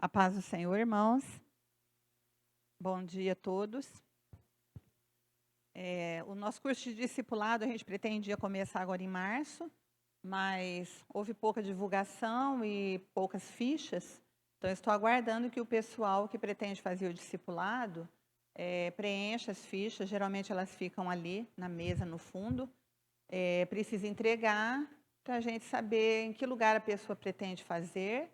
A paz do Senhor, irmãos. Bom dia a todos. O nosso curso de discipulado a gente pretendia começar agora em março, mas houve pouca divulgação e poucas fichas. Então, eu estou aguardando que o pessoal que pretende fazer o discipulado preencha as fichas. Geralmente elas ficam ali na mesa no fundo. Precisa entregar para a gente saber em que lugar a pessoa pretende fazer.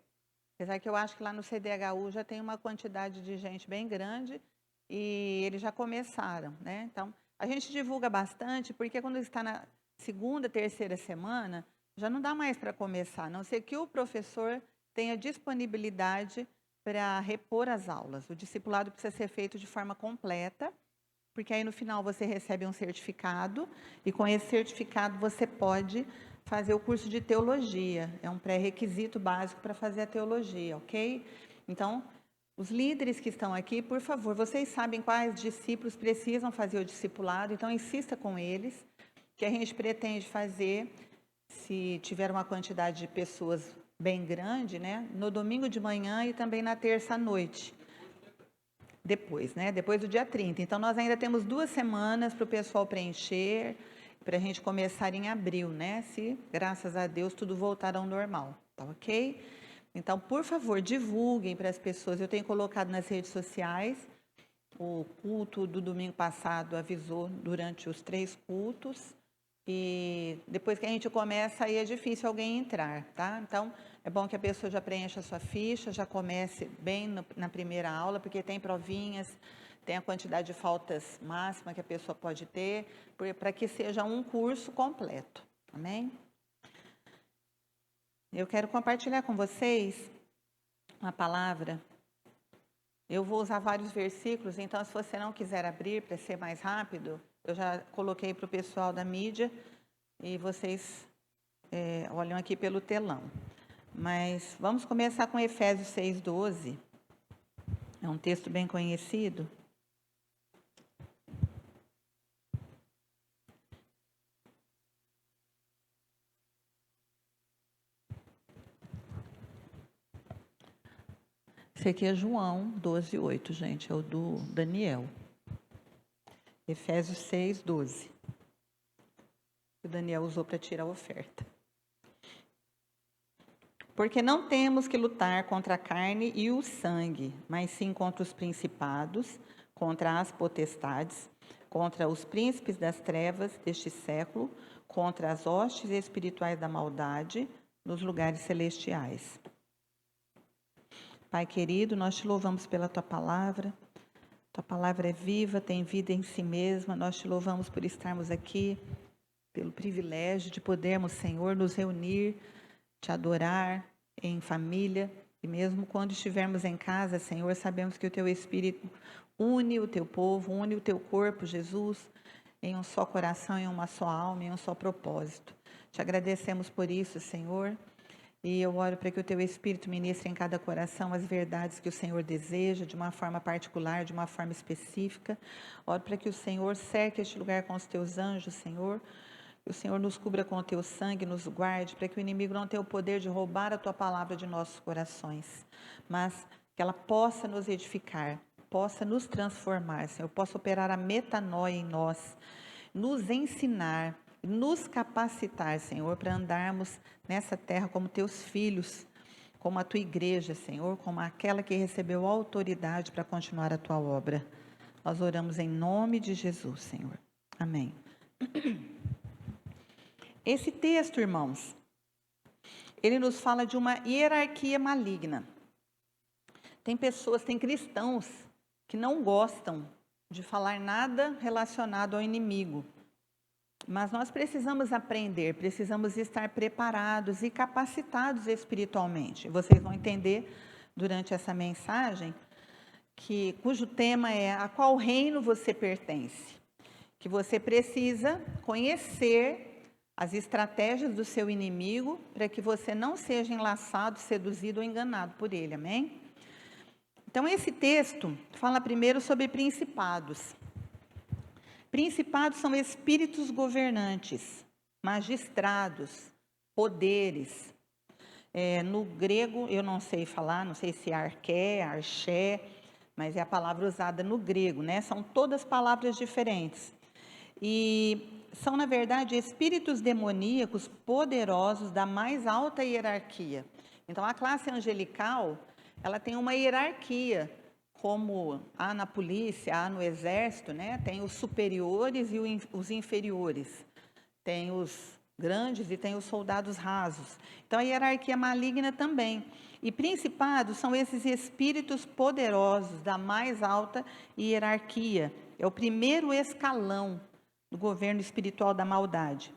Apesar que eu acho que lá no CDHU já tem uma quantidade de gente bem grande e eles já começaram, né? Então, a gente divulga bastante, porque quando está na segunda, terceira semana, já não dá mais para começar, a não ser que o professor tenha disponibilidade para repor as aulas. O discipulado precisa ser feito de forma completa, porque aí no final você recebe um certificado e com esse certificado você pode fazer o curso de teologia. É um pré-requisito básico para fazer a teologia, ok? Então, os líderes que estão aqui, por favor, vocês sabem quais discípulos precisam fazer o discipulado, então insista com eles, que a gente pretende fazer, se tiver uma quantidade de pessoas bem grande, né, no domingo de manhã e também na terça à noite. Depois, né? Depois do dia 30. Então, nós ainda temos 2 semanas para o pessoal preencher, para a gente começar em abril, né? Se, graças a Deus, tudo voltar ao normal, tá ok? Então, por favor, divulguem para as pessoas. Eu tenho colocado nas redes sociais, o culto do domingo passado avisou durante os 3 cultos, e depois que a gente começa, aí é difícil alguém entrar, tá? Então, é bom que a pessoa já preencha a sua ficha, já comece bem na primeira aula, porque tem provinhas, tem a quantidade de faltas máxima que a pessoa pode ter, para que seja um curso completo, amém? Eu quero compartilhar com vocês uma palavra. Eu vou usar vários versículos, então se você não quiser abrir para ser mais rápido, eu já coloquei para o pessoal da mídia e vocês olham aqui pelo telão. Mas vamos começar com Efésios 6:12. É um texto bem conhecido. Esse aqui é João 12:8, gente, é o do Daniel. Efésios 6:12. O Daniel usou para tirar a oferta. Porque não temos que lutar contra a carne e o sangue, mas sim contra os principados, contra as potestades, contra os príncipes das trevas deste século, contra as hostes espirituais da maldade nos lugares celestiais. Pai querido, nós te louvamos pela tua palavra. Tua palavra é viva, tem vida em si mesma. Nós te louvamos por estarmos aqui, pelo privilégio de podermos, Senhor, nos reunir, te adorar em família. E mesmo quando estivermos em casa, Senhor, sabemos que o teu Espírito une o teu povo, une o teu corpo, Jesus, em um só coração, em uma só alma, em um só propósito. Te agradecemos por isso, Senhor. E eu oro para que o teu Espírito ministre em cada coração as verdades que o Senhor deseja, de uma forma particular, de uma forma específica. Oro para que o Senhor cerque este lugar com os teus anjos, Senhor. Que o Senhor nos cubra com o teu sangue, nos guarde, para que o inimigo não tenha o poder de roubar a tua palavra de nossos corações. Mas que ela possa nos edificar, possa nos transformar, Senhor. Possa operar a metanoia em nós, nos ensinar, nos capacitar, Senhor, para andarmos nessa terra como teus filhos, como a tua igreja, Senhor, como aquela que recebeu autoridade para continuar a tua obra. Nós oramos em nome de Jesus, Senhor. Amém. Esse texto, irmãos, ele nos fala de uma hierarquia maligna. Tem pessoas, tem cristãos que não gostam de falar nada relacionado ao inimigo. Mas nós precisamos aprender, precisamos estar preparados e capacitados espiritualmente. Vocês vão entender durante essa mensagem cujo tema é a qual reino você pertence. Que você precisa conhecer as estratégias do seu inimigo para que você não seja enlaçado, seduzido ou enganado por ele, amém? Então, esse texto fala primeiro sobre principados. Principados são espíritos governantes, magistrados, poderes. No grego, eu não sei falar, não sei se é arqué, arché, mas é a palavra usada no grego, né? São todas palavras diferentes. E são, na verdade, espíritos demoníacos poderosos da mais alta hierarquia. Então, a classe angelical, ela tem uma hierarquia, como há na polícia, há no exército, né? Tem os superiores e os inferiores. Tem os grandes e tem os soldados rasos. Então, a hierarquia maligna também. E principados são esses espíritos poderosos da mais alta hierarquia. É o primeiro escalão do governo espiritual da maldade.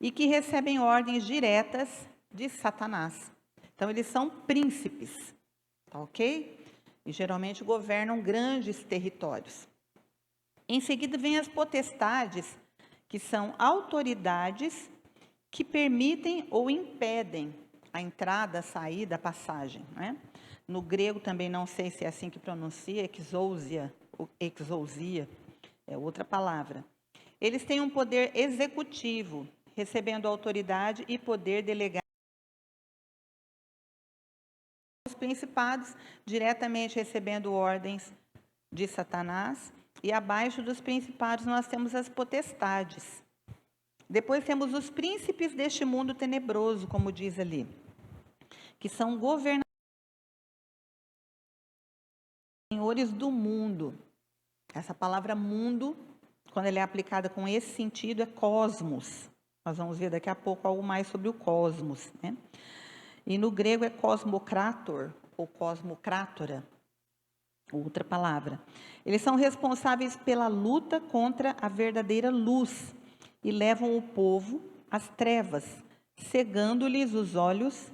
E que recebem ordens diretas de Satanás. Então, eles são príncipes, tá ok? E geralmente governam grandes territórios. Em seguida, vem as potestades, que são autoridades que permitem ou impedem a entrada, a saída, a passagem. Né? No grego também não sei se é assim que pronuncia, exousia, ou exousia, é outra palavra. Eles têm um poder executivo, recebendo autoridade e poder delegado aos principados, diretamente recebendo ordens de Satanás, e abaixo dos principados nós temos as potestades. Depois temos os príncipes deste mundo tenebroso, como diz ali, que são governadores, senhores do mundo. Essa palavra mundo, quando ela é aplicada com esse sentido, é cosmos. Nós vamos ver daqui a pouco algo mais sobre o cosmos, né? E no grego é cosmocrator, ou cosmocrátora, outra palavra. Eles são responsáveis pela luta contra a verdadeira luz e levam o povo às trevas, cegando-lhes os olhos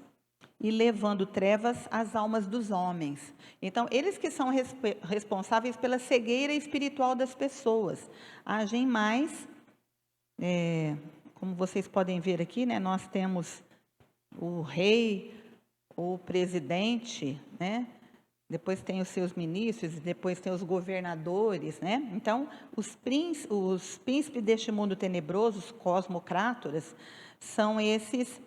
e levando trevas às almas dos homens. Então, eles que são responsáveis pela cegueira espiritual das pessoas, agem mais, como vocês podem ver aqui, né, nós temos o rei, o presidente, né, depois tem os seus ministros, depois tem os governadores, né? Então, os príncipes deste mundo tenebroso, os cosmocrátoras, são esses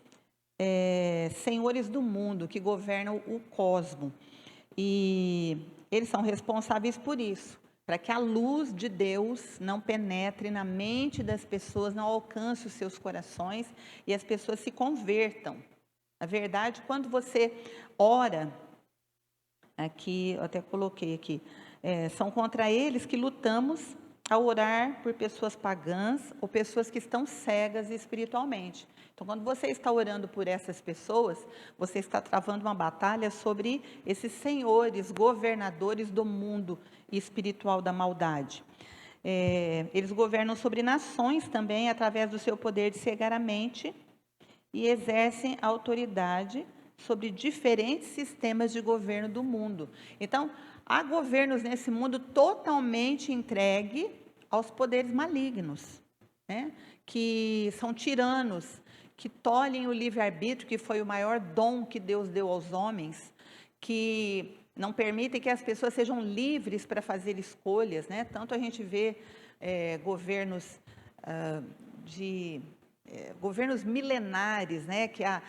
senhores do mundo que governam o cosmo. E eles são responsáveis por isso, para que a luz de Deus não penetre na mente das pessoas, não alcance os seus corações e as pessoas se convertam. Na verdade, quando você ora, aqui, eu até coloquei aqui, são contra eles que lutamos ao orar por pessoas pagãs ou pessoas que estão cegas espiritualmente. Então, quando você está orando por essas pessoas, você está travando uma batalha sobre esses senhores, governadores do mundo espiritual da maldade. Eles governam sobre nações também, através do seu poder de cegar a mente, e exercem autoridade sobre diferentes sistemas de governo do mundo. Então, há governos nesse mundo totalmente entregue aos poderes malignos, né? Que são tiranos, que tolhem o livre-arbítrio, que foi o maior dom que Deus deu aos homens, que não permitem que as pessoas sejam livres para fazer escolhas, né? Tanto a gente vê governos governos milenares, né, que há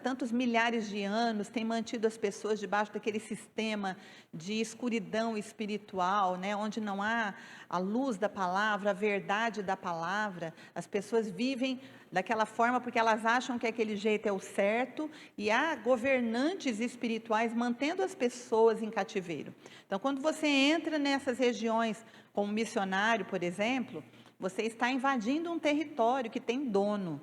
tantos milhares de anos têm mantido as pessoas debaixo daquele sistema de escuridão espiritual, né, onde não há a luz da palavra, a verdade da palavra. As pessoas vivem daquela forma porque elas acham que aquele jeito é o certo, e há governantes espirituais mantendo as pessoas em cativeiro. Então, quando você entra nessas regiões como missionário, por exemplo, você está invadindo um território que tem dono.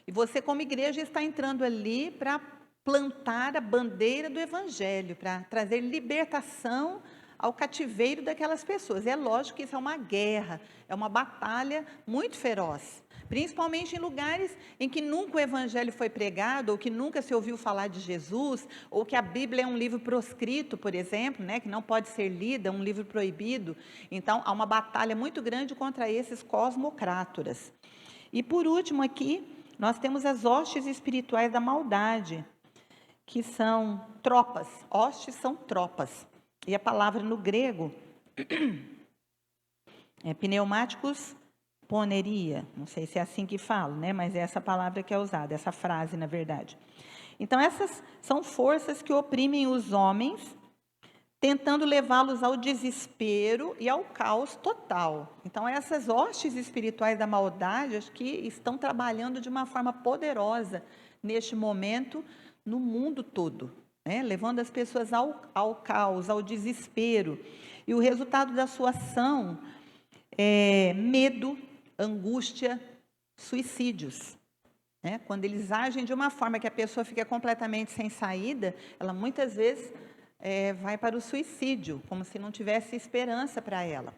E você, como igreja, está entrando ali para plantar a bandeira do evangelho, para trazer libertação ao cativeiro daquelas pessoas. É lógico que isso é uma guerra, é uma batalha muito feroz. Principalmente em lugares em que nunca o evangelho foi pregado, ou que nunca se ouviu falar de Jesus, ou que a Bíblia é um livro proscrito, por exemplo, né, que não pode ser lida, um livro proibido. Então, há uma batalha muito grande contra esses cosmocrátoras. E por último aqui, nós temos as hostes espirituais da maldade, que são tropas. Hostes são tropas. E a palavra no grego é pneumáticos poneria, não sei se é assim que falo, né? Mas é essa palavra que é usada, essa frase, na verdade. Então, essas são forças que oprimem os homens, tentando levá-los ao desespero e ao caos total. Então, essas hostes espirituais da maldade, acho que estão trabalhando de uma forma poderosa neste momento, no mundo todo, né? Levando as pessoas ao caos, ao desespero. E o resultado da sua ação é medo, angústia, suicídios. Né? Quando eles agem de uma forma que a pessoa fica completamente sem saída, ela muitas vezes vai para o suicídio, como se não tivesse esperança para ela.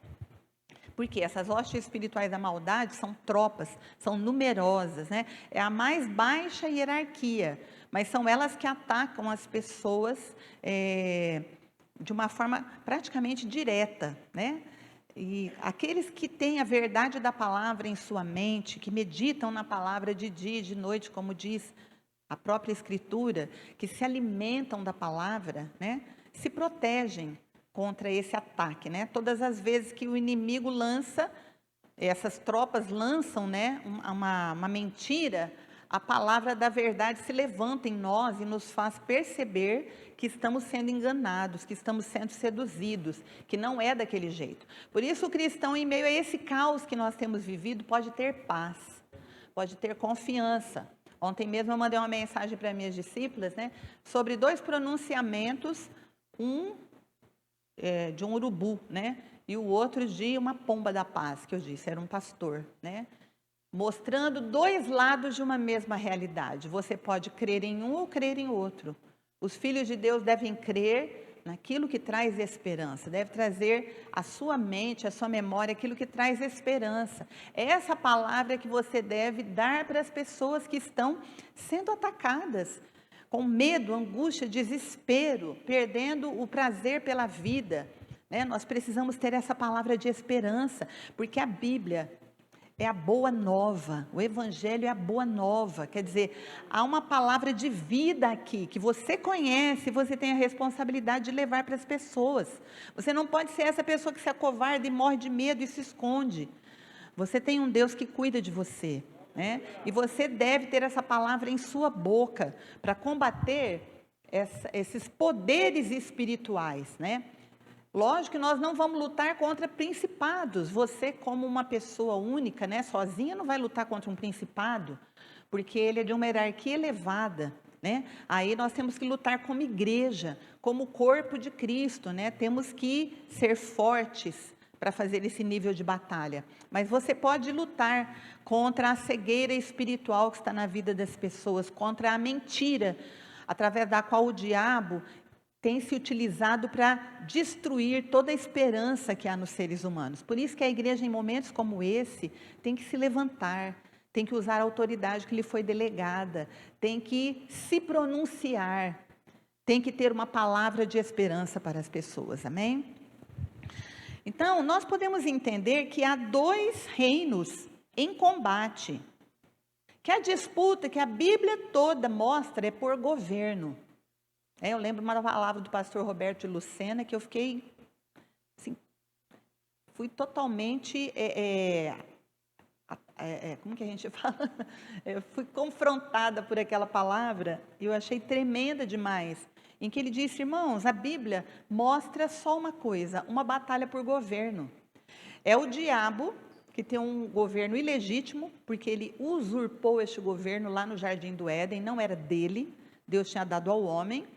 Porque essas hostes espirituais da maldade são tropas, são numerosas, né? É a mais baixa hierarquia, mas são elas que atacam as pessoas de uma forma praticamente direta, né? E aqueles que têm a verdade da palavra em sua mente, que meditam na palavra de dia e de noite, como diz a própria Escritura, que se alimentam da palavra, né, se protegem contra esse ataque, né? Todas as vezes que o inimigo lança, essas tropas lançam, né, uma mentira, a palavra da verdade se levanta em nós e nos faz perceber que estamos sendo enganados, que estamos sendo seduzidos, que não é daquele jeito. Por isso o cristão, em meio a esse caos que nós temos vivido, pode ter paz, pode ter confiança. Ontem mesmo eu mandei uma mensagem para minhas discípulas, né, sobre 2 pronunciamentos, de um urubu, né, e o outro de uma pomba da paz, que eu disse, era um pastor, né, mostrando 2 lados de uma mesma realidade. Você pode crer em um ou crer em outro. Os filhos de Deus devem crer naquilo que traz esperança, deve trazer à sua mente, à sua memória, aquilo que traz esperança. É essa palavra que você deve dar para as pessoas que estão sendo atacadas, com medo, angústia, desespero, perdendo o prazer pela vida, né? Nós precisamos ter essa palavra de esperança, porque a Bíblia é a boa nova, o Evangelho é a boa nova, quer dizer, há uma palavra de vida aqui, que você conhece, você tem a responsabilidade de levar para as pessoas. Você não pode ser essa pessoa que se acovarda e morre de medo e se esconde. Você tem um Deus que cuida de você, né? E você deve ter essa palavra em sua boca, para combater esses poderes espirituais, né? Lógico que nós não vamos lutar contra principados. Você, como uma pessoa única, né, sozinha, não vai lutar contra um principado, porque ele é de uma hierarquia elevada, né? Aí nós temos que lutar como igreja, como corpo de Cristo, né? Temos que ser fortes para fazer esse nível de batalha. Mas você pode lutar contra a cegueira espiritual que está na vida das pessoas, contra a mentira, através da qual o diabo tem se utilizado para destruir toda a esperança que há nos seres humanos. Por isso que a igreja, em momentos como esse, tem que se levantar, tem que usar a autoridade que lhe foi delegada, tem que se pronunciar, tem que ter uma palavra de esperança para as pessoas, amém? Então, nós podemos entender que há 2 reinos em combate, que a disputa que a Bíblia toda mostra é por governo. Eu lembro uma palavra do pastor Roberto de Lucena, que eu fiquei, assim, fui totalmente, como que a gente fala? Eu fui confrontada por aquela palavra, e eu achei tremenda demais, em que ele disse, irmãos, a Bíblia mostra só uma coisa, uma batalha por governo. É o diabo que tem um governo ilegítimo, porque ele usurpou este governo lá no Jardim do Éden, não era dele, Deus tinha dado ao homem.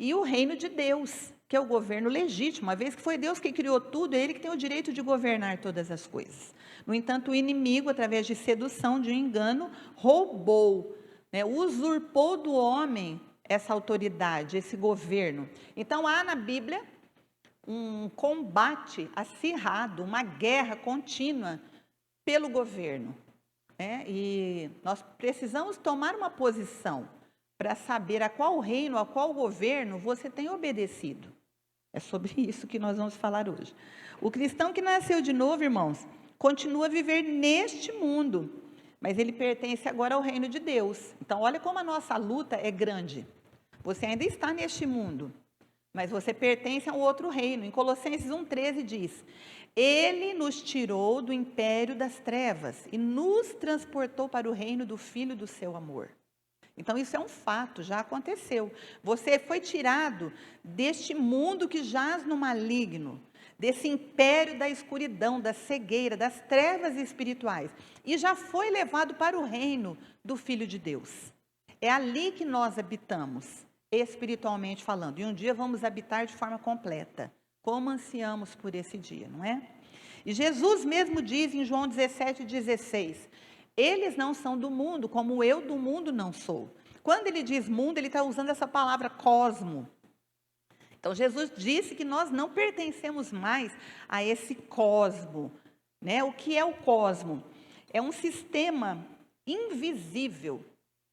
E o reino de Deus, que é o governo legítimo, uma vez que foi Deus que criou tudo, é Ele que tem o direito de governar todas as coisas. No entanto, o inimigo, através de sedução, de um engano, roubou, né, usurpou do homem essa autoridade, esse governo. Então, há na Bíblia um combate acirrado, uma guerra contínua pelo governo, né? E nós precisamos tomar uma posição para saber a qual reino, a qual governo você tem obedecido. É sobre isso que nós vamos falar hoje. O cristão que nasceu de novo, irmãos, continua a viver neste mundo, mas ele pertence agora ao reino de Deus. Então, olha como a nossa luta é grande. Você ainda está neste mundo, mas você pertence a um outro reino. Em Colossenses 1,13 diz, Ele nos tirou do império das trevas e nos transportou para o reino do Filho do seu amor. Então, isso é um fato, já aconteceu. Você foi tirado deste mundo que jaz no maligno, desse império da escuridão, da cegueira, das trevas espirituais, e já foi levado para o reino do Filho de Deus. É ali que nós habitamos, espiritualmente falando, e um dia vamos habitar de forma completa. Como ansiamos por esse dia, não é? E Jesus mesmo diz em João 17,16, eles não são do mundo, como eu do mundo não sou. Quando ele diz mundo, ele está usando essa palavra cosmo. Então, Jesus disse que nós não pertencemos mais a esse cosmo, né? O que é o cosmo? É um sistema invisível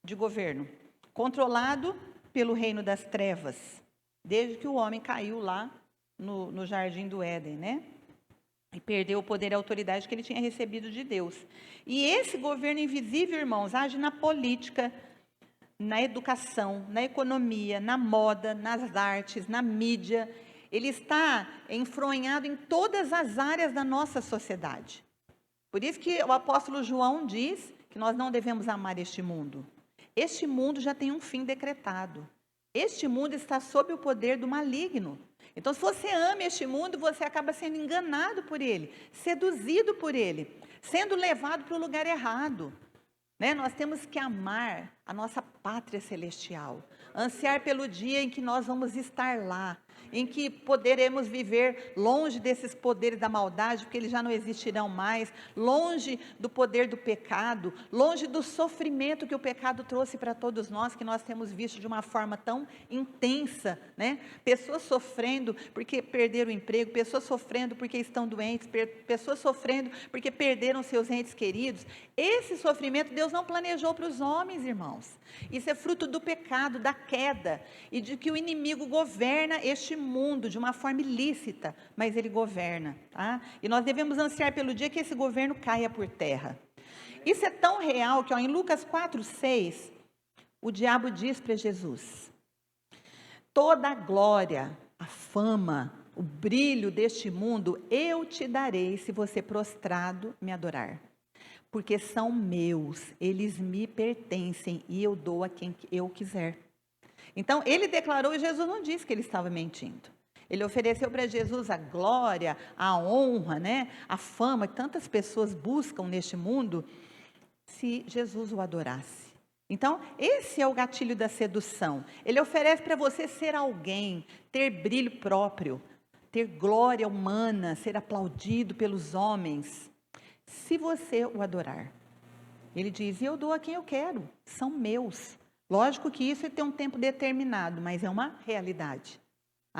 de governo, controlado pelo reino das trevas, desde que o homem caiu lá no jardim do Éden, né? E perdeu o poder e a autoridade que ele tinha recebido de Deus. E esse governo invisível, irmãos, age na política, na educação, na economia, na moda, nas artes, na mídia. Ele está enfronhado em todas as áreas da nossa sociedade. Por isso que o apóstolo João diz que nós não devemos amar este mundo. Este mundo já tem um fim decretado. Este mundo está sob o poder do maligno. Então, se você ama este mundo, você acaba sendo enganado por ele, seduzido por ele, sendo levado para o lugar errado. Né? Nós temos que amar a nossa pátria celestial, ansiar pelo dia em que nós vamos estar lá, em que poderemos viver longe desses poderes da maldade, porque eles já não existirão mais, longe do poder do pecado, longe do sofrimento que o pecado trouxe para todos nós, que nós temos visto de uma forma tão intensa, né? Pessoas sofrendo porque perderam o emprego, pessoas sofrendo porque estão doentes, pessoas sofrendo porque perderam seus entes queridos. Esse sofrimento Deus não planejou para os homens, irmãos. Isso é fruto do pecado, da queda, e de que o inimigo governa este mundo de uma forma ilícita, mas ele governa, tá? E nós devemos ansiar pelo dia que esse governo caia por terra. Isso é tão real que, em Lucas 4,6, o diabo diz para Jesus: toda a glória, a fama, o brilho deste mundo eu te darei se você prostrado me adorar. Porque são meus, eles me pertencem e eu dou a quem eu quiser. Então, ele declarou, e Jesus não disse que ele estava mentindo. Ele ofereceu para Jesus a glória, a honra, né? A fama que tantas pessoas buscam neste mundo, se Jesus o adorasse. Então, esse é o gatilho da sedução. Ele oferece para você ser alguém, ter brilho próprio, ter glória humana, ser aplaudido pelos homens, se você o adorar. Ele diz, eu dou a quem eu quero, são meus. Lógico que isso tem um tempo determinado, mas é uma realidade.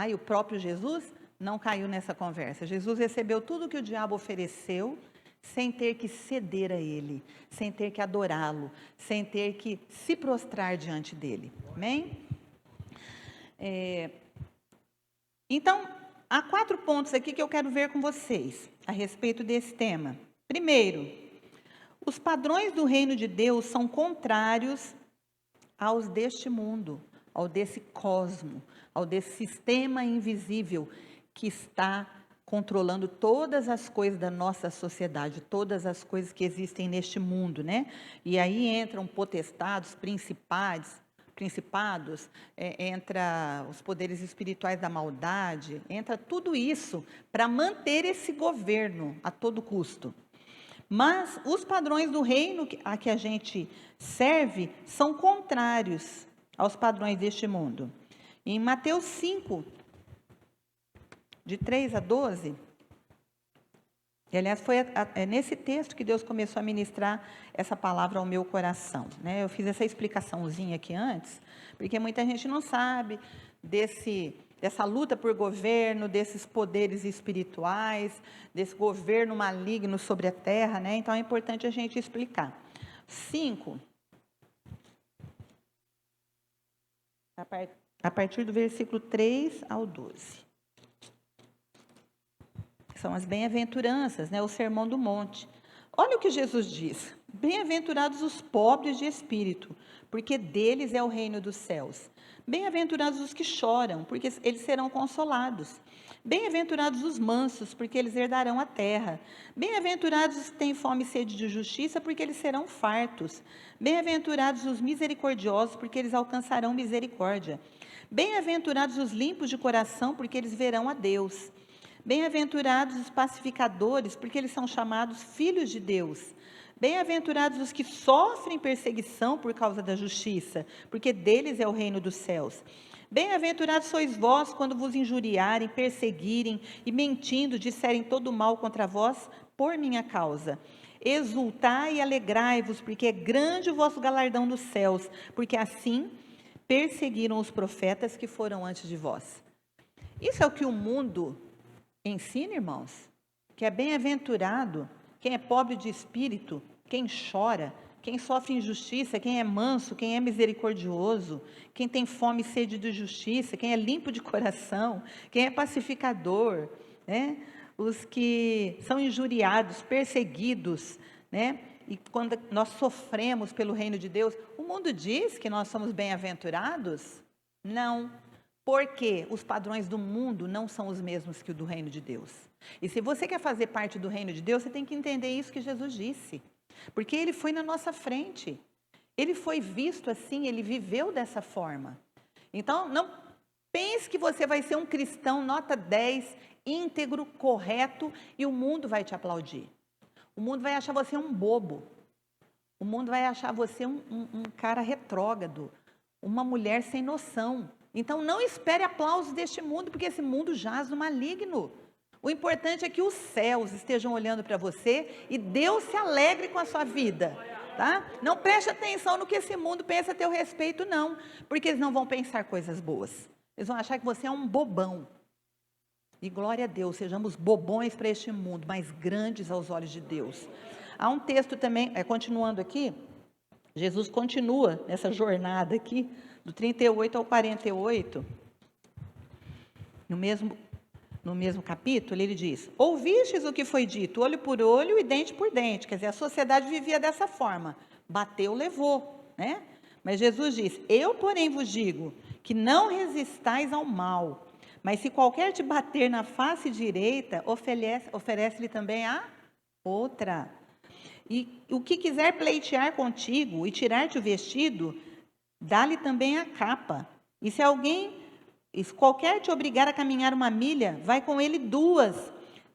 E o próprio Jesus não caiu nessa conversa. Jesus recebeu tudo que o diabo ofereceu, sem ter que ceder a ele, sem ter que adorá-lo, sem ter que se prostrar diante dele. Amém? Então, há 4 pontos aqui que eu quero ver com vocês, a respeito desse tema. Primeiro, os padrões do reino de Deus são contrários aos deste mundo, ao desse cosmo, ao desse sistema invisível que está controlando todas as coisas da nossa sociedade, todas as coisas que existem neste mundo, né? E aí entram potestades, principados, entra os poderes espirituais da maldade, entra tudo isso para manter esse governo a todo custo. Mas os padrões do reino a que a gente serve são contrários aos padrões deste mundo. Em Mateus 5, de 3 a 12, e, aliás, foi nesse texto que Deus começou a ministrar essa palavra ao meu coração, né? Eu fiz essa explicaçãozinha aqui antes, porque muita gente não sabe dessa luta por governo, desses poderes espirituais, desse governo maligno sobre a terra, né? Então é importante a gente explicar. 5, a partir do versículo 3 ao 12. São as bem-aventuranças, né? O sermão do monte. Olha o que Jesus diz: bem-aventurados os pobres de espírito, porque deles é o reino dos céus. Bem-aventurados os que choram, porque eles serão consolados. Bem-aventurados os mansos, porque eles herdarão a terra. Bem-aventurados os que têm fome e sede de justiça, porque eles serão fartos. Bem-aventurados os misericordiosos, porque eles alcançarão misericórdia. Bem-aventurados os limpos de coração, porque eles verão a Deus. Bem-aventurados os pacificadores, porque eles são chamados filhos de Deus. Bem-aventurados os que sofrem perseguição por causa da justiça, porque deles é o reino dos céus. Bem-aventurados sois vós quando vos injuriarem, perseguirem e mentindo disserem todo mal contra vós por minha causa. Exultai e alegrai-vos, porque é grande o vosso galardão nos céus, porque assim perseguiram os profetas que foram antes de vós. Isso é o que o mundo ensina, irmãos, que é bem-aventurado quem é pobre de espírito, quem chora, quem sofre injustiça, quem é manso, quem é misericordioso, quem tem fome e sede de justiça, quem é limpo de coração, quem é pacificador, né? Os que são injuriados, perseguidos, né? E quando nós sofremos pelo reino de Deus, o mundo diz que nós somos bem-aventurados? Não, porque os padrões do mundo não são os mesmos que o do reino de Deus. E se você quer fazer parte do reino de Deus, você tem que entender isso que Jesus disse. Porque Ele foi na nossa frente. Ele foi visto assim, Ele viveu dessa forma. Então, não pense que você vai ser um cristão nota 10, íntegro, correto, e o mundo vai te aplaudir. O mundo vai achar você um bobo. O mundo vai achar você um cara retrógrado, uma mulher sem noção. Então, não espere aplausos deste mundo, porque esse mundo jaz no maligno. O importante é que os céus estejam olhando para você e Deus se alegre com a sua vida, tá? Não preste atenção no que esse mundo pensa a teu respeito, não, porque eles não vão pensar coisas boas. Eles vão achar que você é um bobão. E glória a Deus, sejamos bobões para este mundo, mas grandes aos olhos de Deus. Há um texto também, continuando aqui, Jesus continua nessa jornada aqui, do 38 ao 48, no mesmo capítulo, ele diz: ouvistes o que foi dito, olho por olho e dente por dente. Quer dizer, a sociedade vivia dessa forma, bateu, levou, né? Mas Jesus diz: eu, porém, vos digo, que não resistais ao mal, mas se qualquer te bater na face direita, oferece-lhe também a outra. E o que quiser pleitear contigo e tirar-te o vestido, dá-lhe também a capa. E se qualquer te obrigar a caminhar 1 milha, vai com ele 2.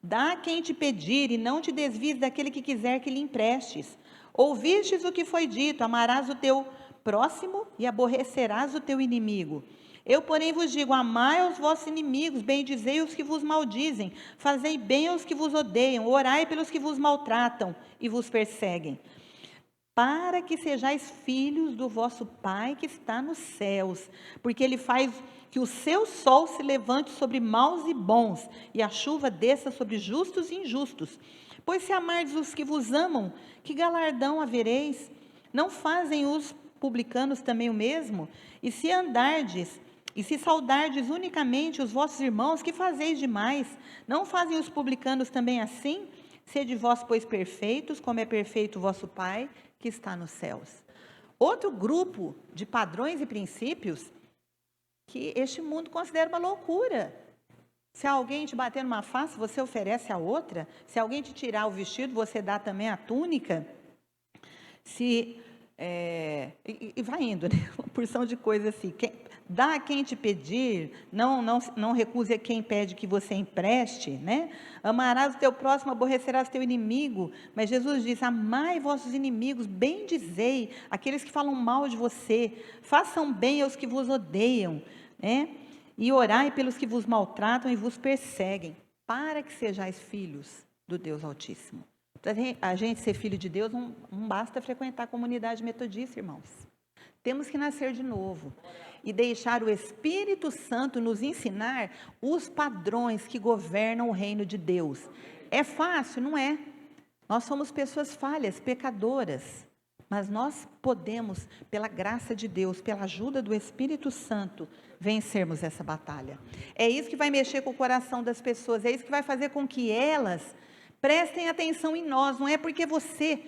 Dá a quem te pedir e não te desvies daquele que quiser que lhe emprestes. Ouvistes o que foi dito, amarás o teu próximo e aborrecerás o teu inimigo. Eu, porém, vos digo, amai os vossos inimigos, bendizei os que vos maldizem, fazei bem aos que vos odeiam, orai pelos que vos maltratam e vos perseguem, para que sejais filhos do vosso Pai que está nos céus, porque Ele faz que o seu sol se levante sobre maus e bons, e a chuva desça sobre justos e injustos. Pois se amardes os que vos amam, que galardão havereis? Não fazem os publicanos também o mesmo? E se saudardes unicamente os vossos irmãos, que fazeis demais? Não fazem os publicanos também assim? Sede vós, pois, perfeitos, como é perfeito o vosso Pai, que está nos céus. Outro grupo de padrões e princípios que este mundo considera uma loucura. Se alguém te bater numa face, você oferece a outra. Se alguém te tirar o vestido, você dá também a túnica. E vai indo, né? Uma porção de coisas assim. Dá a quem te pedir, não recuse a quem pede que você empreste, né? Amarás o teu próximo, aborrecerás o teu inimigo. Mas Jesus diz: amai vossos inimigos, bendizei aqueles que falam mal de você, façam bem aos que vos odeiam, né? E orai pelos que vos maltratam e vos perseguem, para que sejais filhos do Deus Altíssimo. Para a gente ser filho de Deus, não basta frequentar a comunidade metodista, irmãos. Temos que nascer de novo e deixar o Espírito Santo nos ensinar os padrões que governam o reino de Deus. É fácil? Não é. Nós somos pessoas falhas, pecadoras, mas nós podemos, pela graça de Deus, pela ajuda do Espírito Santo, vencermos essa batalha. É isso que vai mexer com o coração das pessoas, é isso que vai fazer com que elas prestem atenção em nós. Não é porque você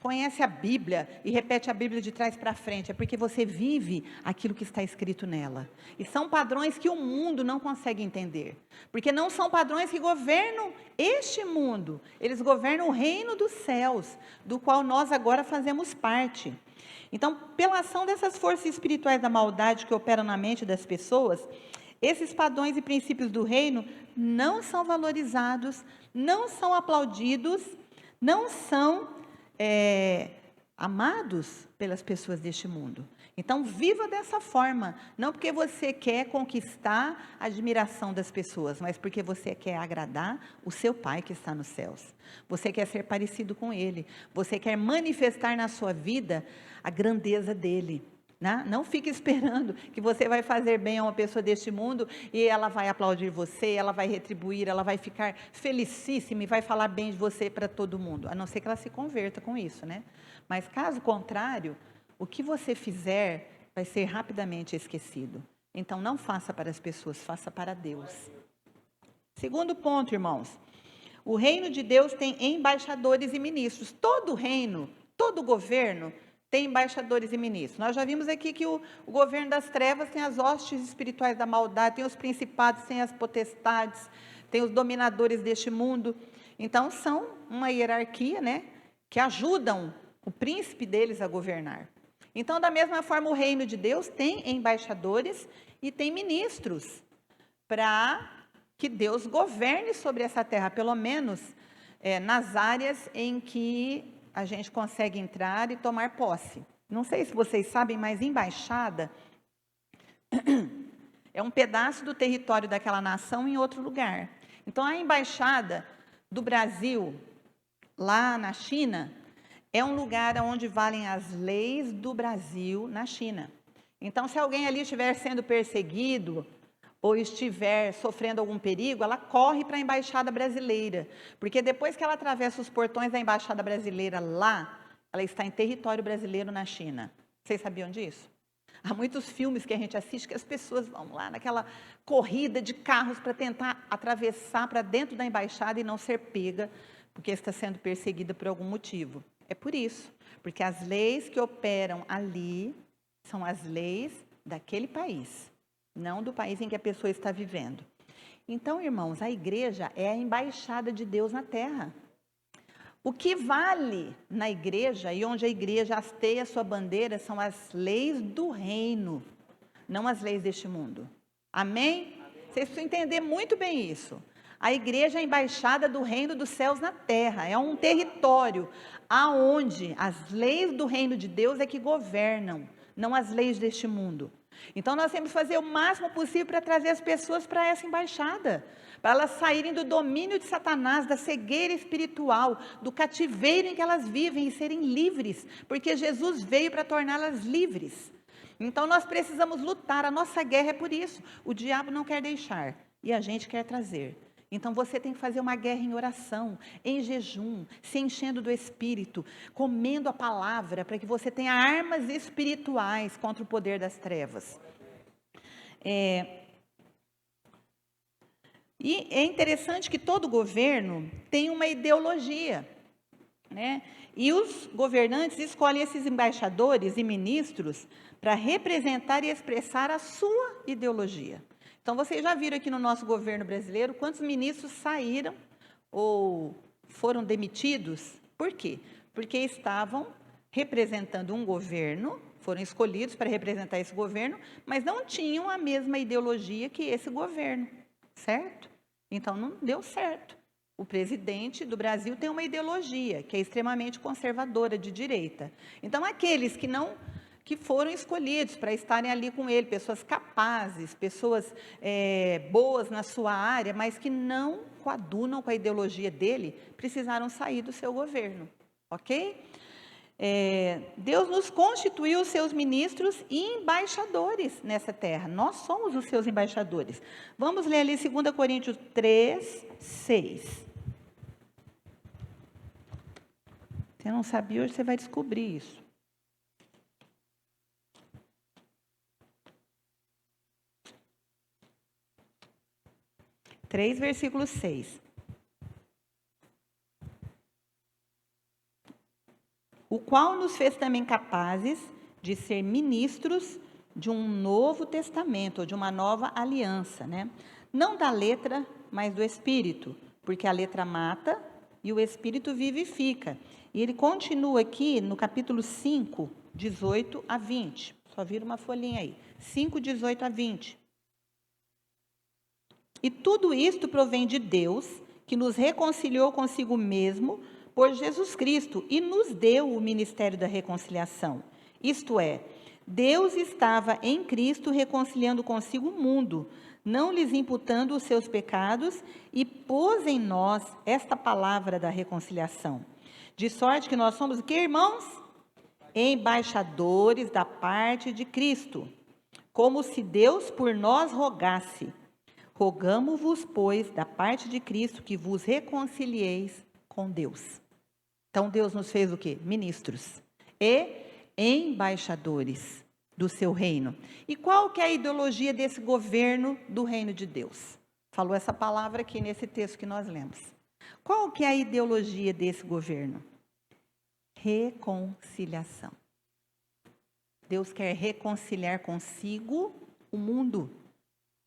conhece a Bíblia e repete a Bíblia de trás para frente, é porque você vive aquilo que está escrito nela. E são padrões que o mundo não consegue entender, porque não são padrões que governam este mundo, eles governam o reino dos céus, do qual nós agora fazemos parte. Então, pela ação dessas forças espirituais da maldade que operam na mente das pessoas, esses padrões e princípios do reino não são valorizados, não são aplaudidos, não são amados pelas pessoas deste mundo. Então, viva dessa forma, não porque você quer conquistar a admiração das pessoas, mas porque você quer agradar o seu Pai que está nos céus. Você quer ser parecido com Ele, você quer manifestar na sua vida a grandeza dEle. Não fique esperando que você vai fazer bem a uma pessoa deste mundo e ela vai aplaudir você, ela vai retribuir, ela vai ficar felicíssima e vai falar bem de você para todo mundo, a não ser que ela se converta com isso, né? Mas caso contrário, o que você fizer vai ser rapidamente esquecido. Então não faça para as pessoas, faça para Deus. Segundo ponto, irmãos, o reino de Deus tem embaixadores e ministros. Todo reino, todo governo tem embaixadores e ministros. Nós já vimos aqui que o governo das trevas tem as hostes espirituais da maldade, tem os principados, tem as potestades, tem os dominadores deste mundo. Então, são uma hierarquia, né, que ajudam o príncipe deles a governar. Então, da mesma forma, o reino de Deus tem embaixadores e tem ministros para que Deus governe sobre essa terra, pelo menos nas áreas em que a gente consegue entrar e tomar posse. Não sei se vocês sabem, mas embaixada é um pedaço do território daquela nação em outro lugar. Então, a embaixada do Brasil, lá na China, é um lugar onde valem as leis do Brasil na China. Então, se alguém ali estiver sendo perseguido ou estiver sofrendo algum perigo, ela corre para a embaixada brasileira, porque depois que ela atravessa os portões da embaixada brasileira lá, ela está em território brasileiro na China. Vocês sabiam disso? Há muitos filmes que a gente assiste que as pessoas vão lá naquela corrida de carros para tentar atravessar para dentro da embaixada e não ser pega, porque está sendo perseguida por algum motivo. É por isso, porque as leis que operam ali são as leis daquele país, não do país em que a pessoa está vivendo. Então, irmãos, a igreja é a embaixada de Deus na terra. O que vale na igreja e onde a igreja hasteia sua bandeira são as leis do reino, não as leis deste mundo. Amém? Vocês precisam entender muito bem isso. A igreja é a embaixada do reino dos céus na terra, é um território aonde as leis do reino de Deus é que governam, não as leis deste mundo. Então nós temos que fazer o máximo possível para trazer as pessoas para essa embaixada, para elas saírem do domínio de Satanás, da cegueira espiritual, do cativeiro em que elas vivem e serem livres, porque Jesus veio para torná-las livres. Então nós precisamos lutar, a nossa guerra é por isso, o diabo não quer deixar e a gente quer trazer. Então você tem que fazer uma guerra em oração, em jejum, se enchendo do Espírito, comendo a palavra, para que você tenha armas espirituais contra o poder das trevas. E é interessante que todo governo tem uma ideologia, né? E os governantes escolhem esses embaixadores e ministros para representar e expressar a sua ideologia. Então, vocês já viram aqui no nosso governo brasileiro quantos ministros saíram ou foram demitidos? Por quê? Porque estavam representando um governo, foram escolhidos para representar esse governo, mas não tinham a mesma ideologia que esse governo, certo? Então, não deu certo. O presidente do Brasil tem uma ideologia que é extremamente conservadora, de direita. Então, aqueles que foram escolhidos para estarem ali com ele, pessoas capazes, pessoas boas na sua área, mas que não coadunam com a ideologia dele, precisaram sair do seu governo, ok? Deus nos constituiu os seus ministros e embaixadores nessa terra, nós somos os seus embaixadores. Vamos ler ali 2 Coríntios 3, 6. Você não sabia, hoje você vai descobrir isso. 3, versículo 6. O qual nos fez também capazes de ser ministros de um novo testamento, ou de uma nova aliança, né? Não da letra, mas do Espírito, porque a letra mata e o Espírito vivifica. E ele continua aqui no capítulo 5, 18 a 20. Só vira uma folhinha aí. 5, 18 a 20. E tudo isto provém de Deus, que nos reconciliou consigo mesmo por Jesus Cristo e nos deu o ministério da reconciliação. Isto é, Deus estava em Cristo reconciliando consigo o mundo, não lhes imputando os seus pecados, e pôs em nós esta palavra da reconciliação. De sorte que nós somos o quê, irmãos? Embaixadores da parte de Cristo, como se Deus por nós rogasse. Rogamo-vos, pois, da parte de Cristo, que vos reconcilieis com Deus. Então, Deus nos fez o quê? Ministros e embaixadores do seu reino. E qual que é a ideologia desse governo do reino de Deus? Falou essa palavra aqui nesse texto que nós lemos. Qual que é a ideologia desse governo? Reconciliação. Deus quer reconciliar consigo o mundo,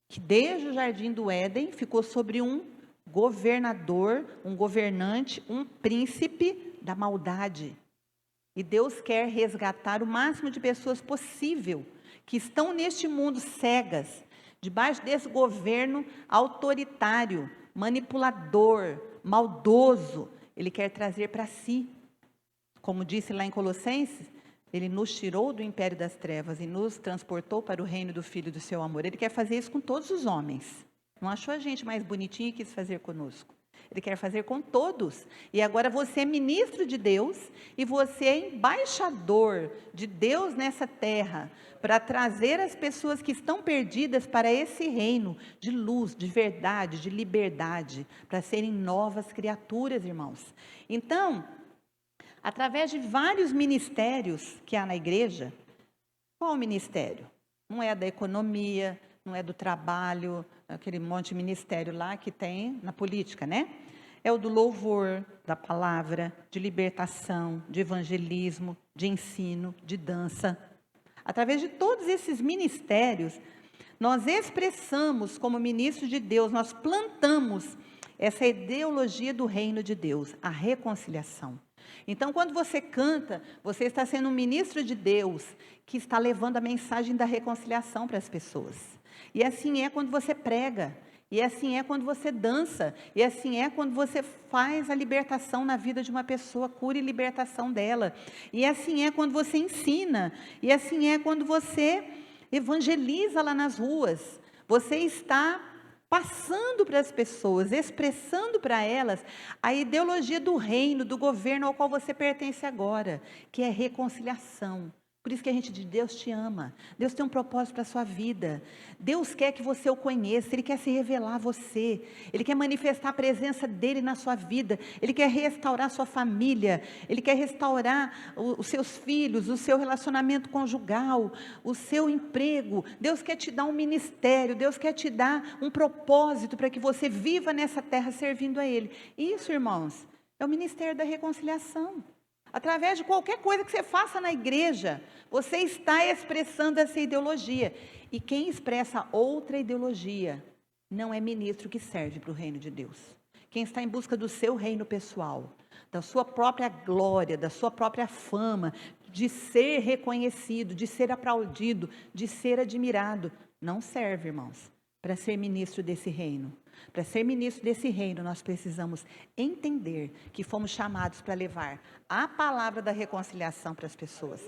que desde o jardim do Éden ficou sobre um governador, um governante, um príncipe da maldade. E Deus quer resgatar o máximo de pessoas possível, que estão neste mundo cegas, debaixo desse governo autoritário, manipulador, maldoso. Ele quer trazer para si. Como disse lá em Colossenses, ele nos tirou do império das trevas e nos transportou para o reino do Filho do seu amor. Ele quer fazer isso com todos os homens. Não achou a gente mais bonitinha e quis fazer conosco. Ele quer fazer com todos. E agora você é ministro de Deus e você é embaixador de Deus nessa terra, para trazer as pessoas que estão perdidas para esse reino de luz, de verdade, de liberdade, para serem novas criaturas, irmãos. Então, através de vários ministérios que há na igreja, qual o ministério? Não é da economia, não é do trabalho, aquele monte de ministério lá que tem na política, né? É o do louvor, da palavra, de libertação, de evangelismo, de ensino, de dança. Através de todos esses ministérios, nós expressamos como ministros de Deus, nós plantamos essa ideologia do reino de Deus, a reconciliação. Então, quando você canta, você está sendo um ministro de Deus que está levando a mensagem da reconciliação para as pessoas. E assim é quando você prega, e assim é quando você dança, e assim é quando você faz a libertação na vida de uma pessoa, cura e libertação dela. E assim é quando você ensina, e assim é quando você evangeliza lá nas ruas. Você está passando para as pessoas, expressando para elas a ideologia do reino, do governo ao qual você pertence agora, que é reconciliação. Por isso que a gente diz, Deus te ama, Deus tem um propósito para a sua vida, Deus quer que você o conheça, Ele quer se revelar a você, Ele quer manifestar a presença dEle na sua vida, Ele quer restaurar a sua família, Ele quer restaurar os seus filhos, o seu relacionamento conjugal, o seu emprego. Deus quer te dar um ministério, Deus quer te dar um propósito para que você viva nessa terra servindo a Ele. Isso, irmãos, é o ministério da reconciliação. Através de qualquer coisa que você faça na igreja, você está expressando essa ideologia. E quem expressa outra ideologia não é ministro que serve para o reino de Deus. Quem está em busca do seu reino pessoal, da sua própria glória, da sua própria fama, de ser reconhecido, de ser aplaudido, de ser admirado, não serve, irmãos, para ser ministro desse reino. Para ser ministro desse reino, nós precisamos entender que fomos chamados para levar a palavra da reconciliação para as pessoas.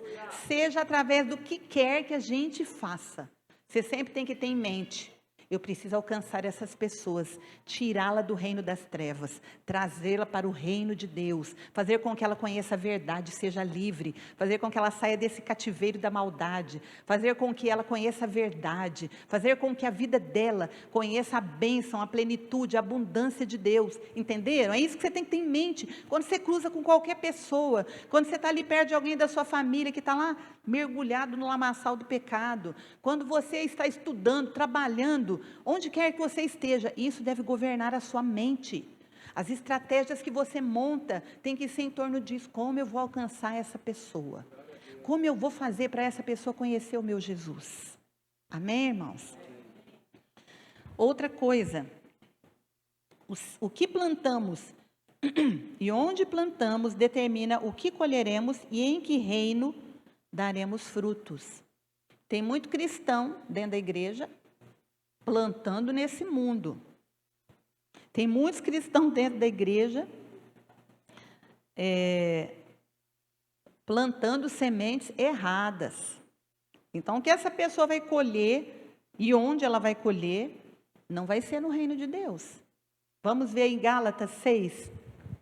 Seja através do que quer que a gente faça. Você sempre tem que ter em mente, eu preciso alcançar essas pessoas, tirá-la do reino das trevas, trazê-la para o reino de Deus, fazer com que ela conheça a verdade, seja livre, fazer com que ela saia desse cativeiro da maldade, fazer com que ela conheça a verdade, fazer com que a vida dela conheça a bênção, a plenitude, a abundância de Deus. Entenderam? É isso que você tem que ter em mente quando você cruza com qualquer pessoa, quando você está ali perto de alguém da sua família que está lá mergulhado no lamaçal do pecado, quando você está estudando, trabalhando, onde quer que você esteja, isso deve governar a sua mente. As estratégias que você monta tem que ser em torno disso. Como eu vou alcançar essa pessoa? Como eu vou fazer para essa pessoa conhecer o meu Jesus? Amém, irmãos? Outra coisa, o que plantamos e onde plantamos determina o que colheremos e em que reino daremos frutos. Tem muito cristão dentro da igreja plantando nesse mundo. Tem muitos cristãos dentro da igreja plantando sementes erradas. Então, o que essa pessoa vai colher e onde ela vai colher, não vai ser no reino de Deus. Vamos ver em Gálatas 6,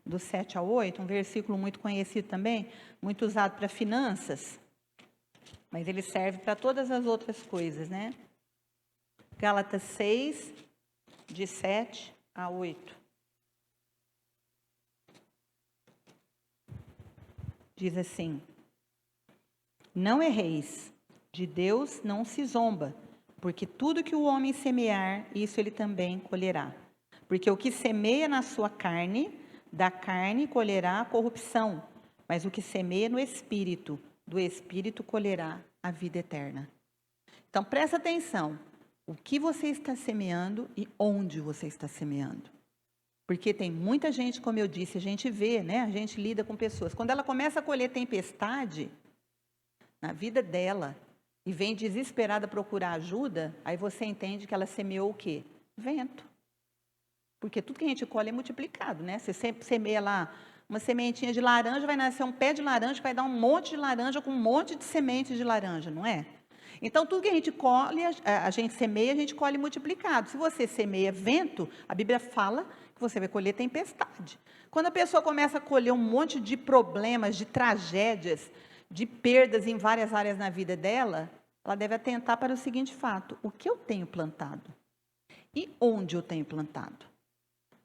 do 7 ao 8, um versículo muito conhecido também, muito usado para finanças, mas ele serve para todas as outras coisas, né? Gálatas 6, de 7 a 8. Diz assim: não erreis, de Deus não se zomba, porque tudo que o homem semear, isso ele também colherá. Porque o que semeia na sua carne, da carne colherá a corrupção, mas o que semeia no Espírito, do Espírito colherá a vida eterna. Então, presta atenção, o que você está semeando e onde você está semeando. Porque tem muita gente, como eu disse, a gente vê, né? A gente lida com pessoas. Quando ela começa a colher tempestade na vida dela e vem desesperada procurar ajuda, aí você entende que ela semeou o quê? Vento. Porque tudo que a gente colhe é multiplicado, né? Você sempre semeia lá uma sementinha de laranja, vai nascer um pé de laranja, que vai dar um monte de laranja com um monte de sementes de laranja, não é? Então, tudo que a gente colhe, a gente semeia, a gente colhe multiplicado. Se você semeia vento, a Bíblia fala que você vai colher tempestade. Quando a pessoa começa a colher um monte de problemas, de tragédias, de perdas em várias áreas na vida dela, ela deve atentar para o seguinte fato: o que eu tenho plantado? E onde eu tenho plantado?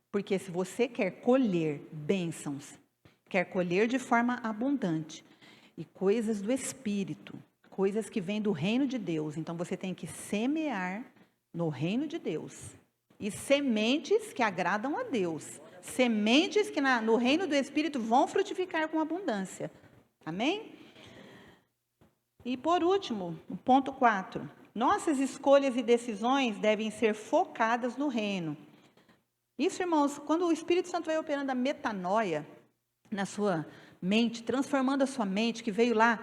Porque se você quer colher bênçãos, quer colher de forma abundante, e coisas do Espírito, coisas que vêm do reino de Deus, então você tem que semear no reino de Deus. E sementes que agradam a Deus. Sementes que no reino do Espírito vão frutificar com abundância. Amém? E por último, o ponto 4. Nossas escolhas e decisões devem ser focadas no reino. Isso, irmãos, quando o Espírito Santo vai operando a metanoia na sua mente, transformando a sua mente, que veio lá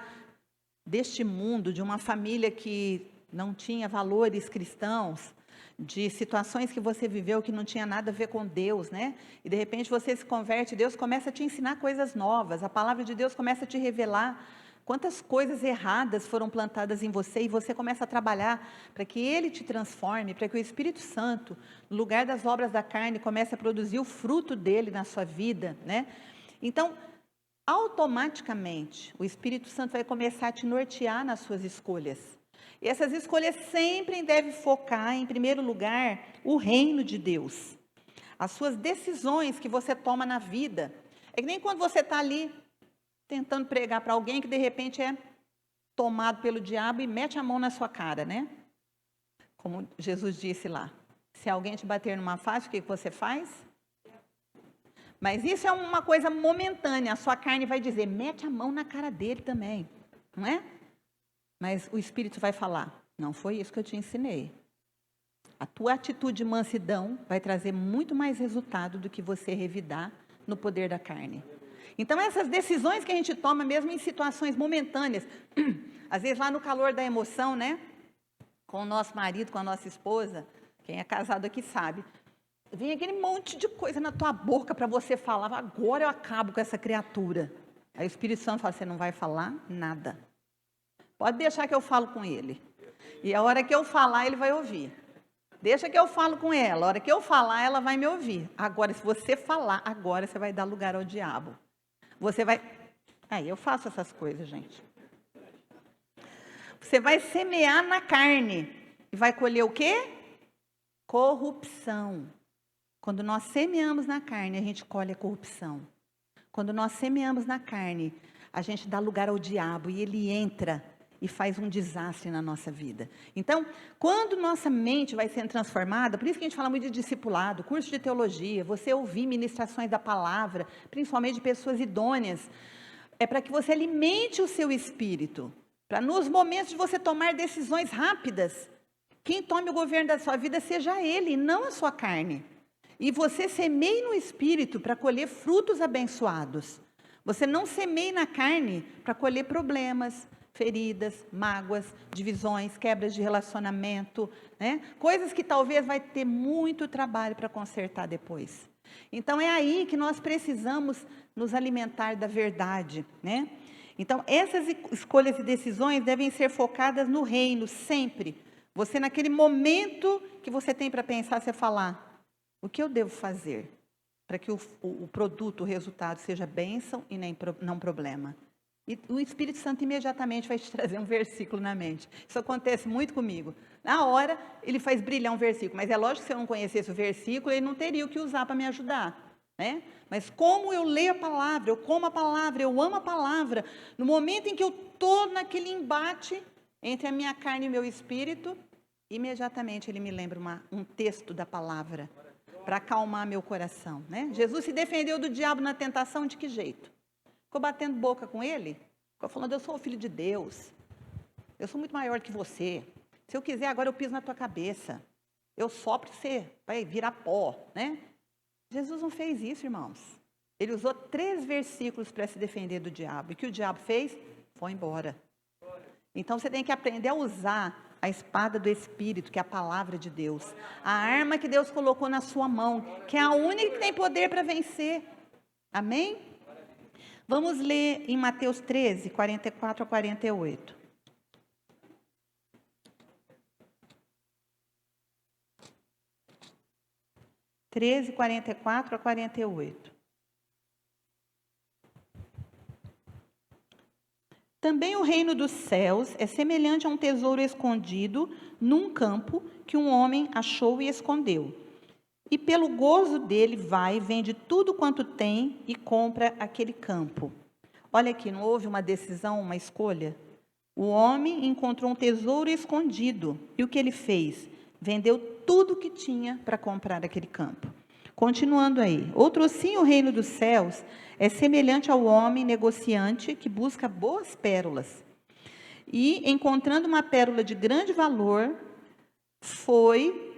deste mundo, de uma família que não tinha valores cristãos, de situações que você viveu que não tinha nada a ver com Deus, né? E de repente você se converte, Deus começa a te ensinar coisas novas, a palavra de Deus começa a te revelar quantas coisas erradas foram plantadas em você, e você começa a trabalhar para que Ele te transforme, para que o Espírito Santo, no lugar das obras da carne, comece a produzir o fruto dele na sua vida, né? Então, automaticamente, o Espírito Santo vai começar a te nortear nas suas escolhas. E essas escolhas sempre devem focar, em primeiro lugar, o reino de Deus. As suas decisões que você toma na vida. É que nem quando você está ali tentando pregar para alguém que de repente é tomado pelo diabo e mete a mão na sua cara, né? Como Jesus disse lá. Se alguém te bater numa face, o que você faz? Mas isso é uma coisa momentânea. A sua carne vai dizer, mete a mão na cara dele também. Não é? Mas o Espírito vai falar, não foi isso que eu te ensinei. A tua atitude de mansidão vai trazer muito mais resultado do que você revidar no poder da carne. Então, essas decisões que a gente toma, mesmo em situações momentâneas, às vezes lá no calor da emoção, né? Com o nosso marido, com a nossa esposa, quem é casado aqui sabe, vem aquele monte de coisa na tua boca para você falar, agora eu acabo com essa criatura. Aí o Espírito Santo fala, você não vai falar nada. Pode deixar que eu falo com ele. E a hora que eu falar, ele vai ouvir. Deixa que eu falo com ela. A hora que eu falar, ela vai me ouvir. Agora, se você falar, agora você vai dar lugar ao diabo. Você vai... Aí, eu faço essas coisas, gente. Você vai semear na carne. E vai colher o quê? Corrupção. Quando nós semeamos na carne, a gente colhe a corrupção. Quando nós semeamos na carne, a gente dá lugar ao diabo. E ele entra e faz um desastre na nossa vida. Então, quando nossa mente vai sendo transformada, por isso que a gente fala muito de discipulado, curso de teologia, você ouvir ministrações da palavra, principalmente de pessoas idôneas, é para que você alimente o seu espírito, para nos momentos de você tomar decisões rápidas, quem tome o governo da sua vida seja Ele, não a sua carne. E você semeie no espírito para colher frutos abençoados. Você não semeie na carne para colher problemas, feridas, mágoas, divisões, quebras de relacionamento, né? Coisas que talvez vai ter muito trabalho para consertar depois. Então é aí que nós precisamos nos alimentar da verdade, né? Então essas escolhas e decisões devem ser focadas no reino sempre. Você naquele momento que você tem para pensar, você falar, o que eu devo fazer para que o produto, o resultado seja bênção e não problema? E o Espírito Santo imediatamente vai te trazer um versículo na mente. Isso acontece muito comigo. Na hora, ele faz brilhar um versículo, mas é lógico que se eu não conhecesse o versículo, ele não teria o que usar para me ajudar, né? Mas como eu leio a palavra, eu como a palavra, eu amo a palavra, no momento em que eu estou naquele embate entre a minha carne e o meu espírito, imediatamente ele me lembra um texto da palavra, para acalmar meu coração, né? Jesus se defendeu do diabo na tentação de que jeito? Ficou batendo boca com ele? Ficou falando, eu sou o filho de Deus, eu sou muito maior que você, se eu quiser agora eu piso na tua cabeça, eu sopro e você vai virar pó, né? Jesus não fez isso, irmãos. Ele usou 3 versículos para se defender do diabo, e o que o diabo fez? Foi embora. Então você tem que aprender a usar a espada do Espírito, que é a palavra de Deus. A arma que Deus colocou na sua mão, que é a única que tem poder para vencer. Amém? Vamos ler em Mateus 13, 44 a 48. (13, 44 a 48). Também o reino dos céus é semelhante a um tesouro escondido num campo que um homem achou e escondeu. E pelo gozo dele vai, vende tudo quanto tem e compra aquele campo. Olha aqui, não houve uma decisão, uma escolha? O homem encontrou um tesouro escondido. E o que ele fez? Vendeu tudo que tinha para comprar aquele campo. Continuando aí. Outro sim, o reino dos céus é semelhante ao homem negociante que busca boas pérolas. E, encontrando uma pérola de grande valor,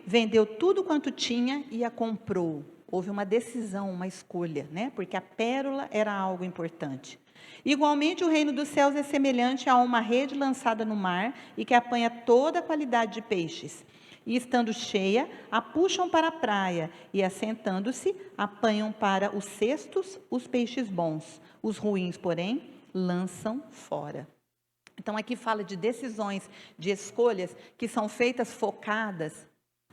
vendeu tudo quanto tinha e a comprou. Houve uma decisão, uma escolha, né? Porque a pérola era algo importante. Igualmente, o reino dos céus é semelhante a uma rede lançada no mar e que apanha toda a qualidade de peixes. E, estando cheia, a puxam para a praia e, assentando-se, apanham para os cestos os peixes bons. Os ruins, porém, lançam fora. Então, aqui fala de decisões, de escolhas que são feitas focadas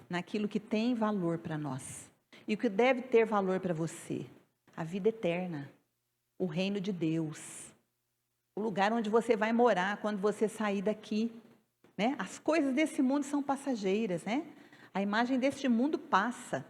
naquilo que tem valor para nós. E o que deve ter valor para você? A vida eterna, o reino de Deus, o lugar onde você vai morar quando você sair daqui. Né? As coisas desse mundo são passageiras, né? A imagem deste mundo passa,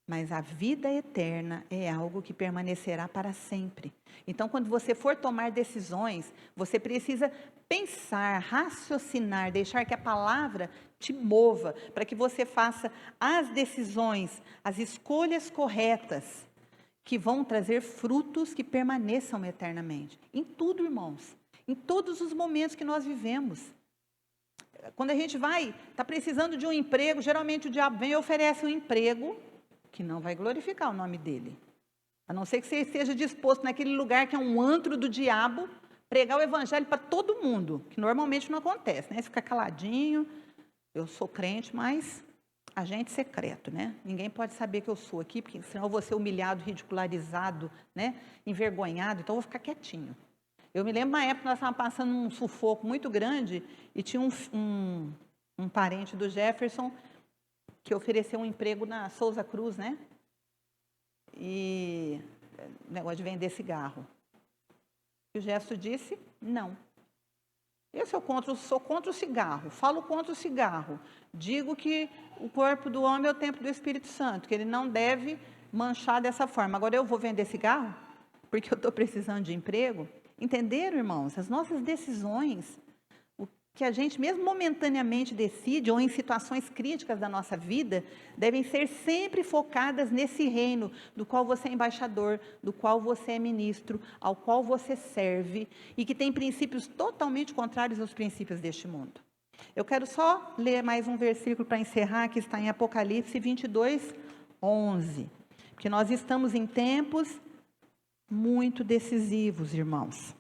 mas a vida eterna é algo que permanecerá para sempre. Então, quando você for tomar decisões, você precisa pensar, raciocinar, deixar que a palavra te mova, para que você faça as decisões, as escolhas corretas, que vão trazer frutos que permaneçam eternamente. Em tudo, irmãos, em todos os momentos que nós vivemos. Quando a gente está precisando de um emprego, geralmente o diabo vem e oferece um emprego que não vai glorificar o nome dele. A não ser que você esteja disposto naquele lugar que é um antro do diabo, pregar o evangelho para todo mundo, que normalmente não acontece, né? Você fica caladinho, eu sou crente, mas agente secreto, né? Ninguém pode saber que eu sou aqui, porque senão eu vou ser humilhado, ridicularizado, né? Envergonhado, então eu vou ficar quietinho. Eu me lembro uma época que nós estávamos passando um sufoco muito grande e tinha um parente do Jefferson que ofereceu um emprego na Souza Cruz, né? E negócio de vender cigarro. E o Jefferson disse, não. Eu sou contra o cigarro, falo contra o cigarro. Digo que o corpo do homem é o templo do Espírito Santo, que ele não deve manchar dessa forma. Agora eu vou vender cigarro? Porque eu estou precisando de emprego? Entenderam, irmãos? As nossas decisões, que a gente, mesmo momentaneamente, decide, ou em situações críticas da nossa vida, devem ser sempre focadas nesse reino, do qual você é embaixador, do qual você é ministro, ao qual você serve, e que tem princípios totalmente contrários aos princípios deste mundo. Eu quero só ler mais um versículo para encerrar, que está em Apocalipse 22, 11. Porque nós estamos em tempos muito decisivos, irmãos.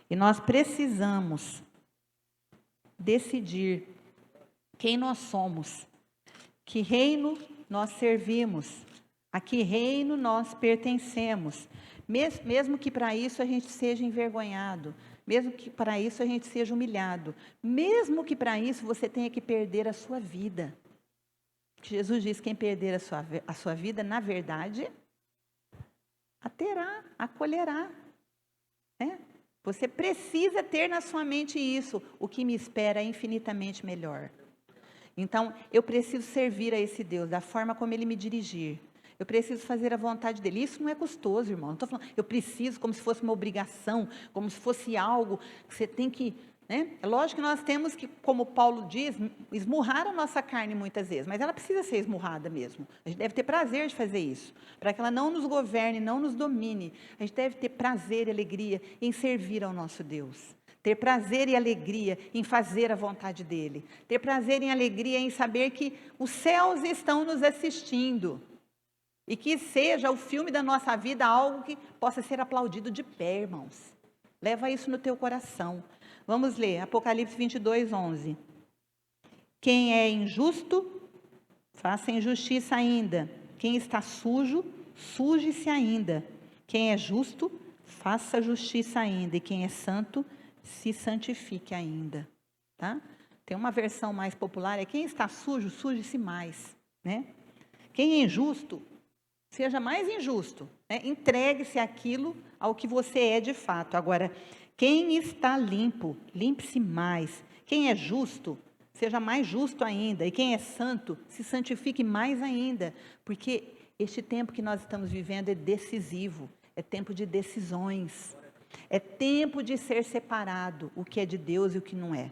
E nós precisamos decidir quem nós somos, que reino nós servimos, a que reino nós pertencemos, mesmo que para isso a gente seja envergonhado, mesmo que para isso a gente seja humilhado, mesmo que para isso você tenha que perder a sua vida. Jesus diz: quem perder a sua vida, na verdade, a terá, acolherá. Você precisa ter na sua mente isso: o que me espera é infinitamente melhor. Então, eu preciso servir a esse Deus da forma como Ele me dirigir. Eu preciso fazer a vontade dEle. Isso não é custoso, irmão. Não estou falando, eu preciso como se fosse uma obrigação, como se fosse algo que você tem que... É lógico que nós temos que, como Paulo diz, esmurrar a nossa carne muitas vezes, mas ela precisa ser esmurrada mesmo. A gente deve ter prazer de fazer isso, para que ela não nos governe, não nos domine. A gente deve ter prazer e alegria em servir ao nosso Deus. Ter prazer e alegria em fazer a vontade dEle. Ter prazer e alegria em saber que os céus estão nos assistindo. E que seja o filme da nossa vida algo que possa ser aplaudido de pé, irmãos. Leva isso no teu coração. Vamos ler, Apocalipse 22, 11. Quem é injusto, faça injustiça ainda. Quem está sujo, suje-se ainda. Quem é justo, faça justiça ainda. E quem é santo, se santifique ainda. Tá? Tem uma versão mais popular, é quem está sujo, suje-se mais. Quem é injusto, seja mais injusto. Entregue-se aquilo ao que você é de fato. Agora, quem está limpo, limpe-se mais. Quem é justo, seja mais justo ainda. E quem é santo, se santifique mais ainda. Porque este tempo que nós estamos vivendo é decisivo. É tempo de decisões. É tempo de ser separado o que é de Deus e o que não é.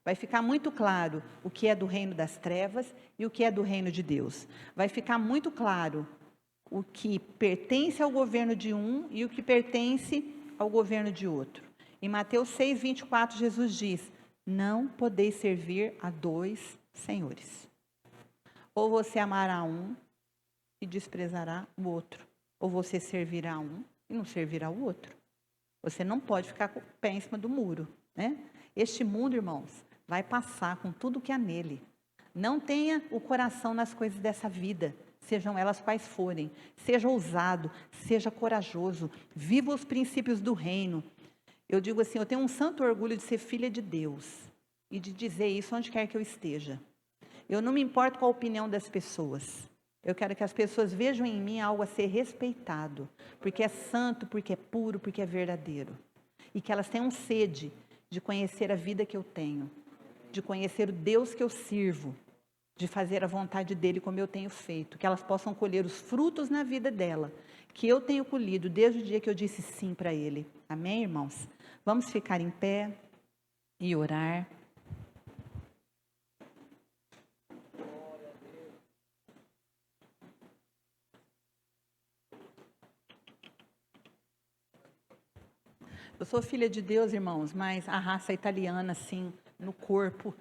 Vai ficar muito claro o que é do reino das trevas e o que é do reino de Deus. Vai ficar muito claro o que pertence ao governo de um e o que pertence ao governo de outro. Em Mateus 6, 24, Jesus diz: não podeis servir a dois senhores. Ou você amará um e desprezará o outro. Ou você servirá a um e não servirá o outro. Você não pode ficar com o pé em cima do muro. Este mundo, irmãos, vai passar com tudo que há nele. Não tenha o coração nas coisas dessa vida, sejam elas quais forem. Seja ousado, seja corajoso, viva os princípios do reino. Eu digo assim, eu tenho um santo orgulho de ser filha de Deus e de dizer isso onde quer que eu esteja. Eu não me importo com a opinião das pessoas. Eu quero que as pessoas vejam em mim algo a ser respeitado, porque é santo, porque é puro, porque é verdadeiro. E que elas tenham sede de conhecer a vida que eu tenho, de conhecer o Deus que eu sirvo, de fazer a vontade dEle como eu tenho feito, que elas possam colher os frutos na vida dela, que eu tenho colhido desde o dia que eu disse sim para Ele. Amém, irmãos? Vamos ficar em pé e orar. Eu sou filha de Deus, irmãos, mas a raça italiana, assim, no corpo.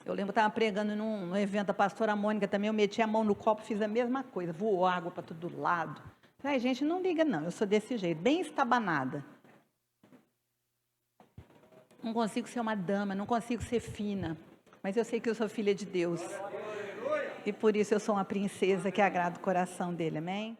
Eu lembro que eu estava pregando num evento da pastora Mônica também, eu meti a mão no copo, fiz a mesma coisa, voou água para todo lado. Ai, gente, não liga não, eu sou desse jeito, bem estabanada. Não consigo ser uma dama, não consigo ser fina, mas eu sei que eu sou filha de Deus. E por isso eu sou uma princesa que agrada o coração dele, amém?